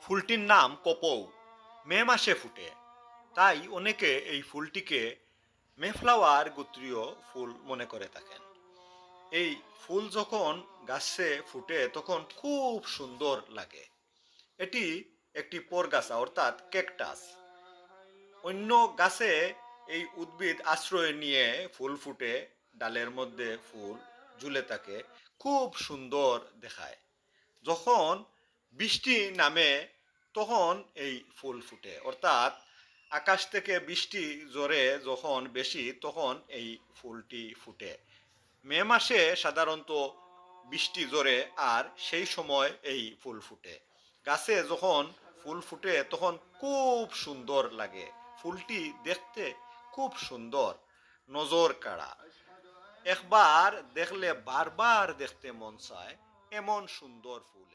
ফুলটির নাম কপৌ। মে মাসে ফুটে, তাই অনেকে এই ফুলটিকে মেফ্লাওয়ার গোত্রীয় ফুল মনে করে থাকেন। এই ফুল যখন গাছে ফুটে তখন খুব সুন্দর লাগে। এটি একটি পরগাছা অর্থাৎ ক্যাকটাস। অন্য গাছে এই উদ্ভিদ আশ্রয় নিয়ে ফুল ফুটে, ডালের মধ্যে ফুল ঝুলে থাকে, খুব সুন্দর দেখায়। যখন বৃষ্টি নামে তখন এই ফুল ফুটে, অর্থাৎ আকাশ থেকে বৃষ্টি ঝরে যখন বেশি তখন এই ফুলটি ফুটে। মে মাসে সাধারণত বৃষ্টি ঝরে আর সেই সময় এই ফুল ফুটে। গাছে যখন ফুল ফুটে তখন খুব সুন্দর লাগে। ফুলটি দেখতে খুব সুন্দর, নজর কাড়া। একবার দেখলে বারবার দেখতে মন চায়, এমন সুন্দর ফুল।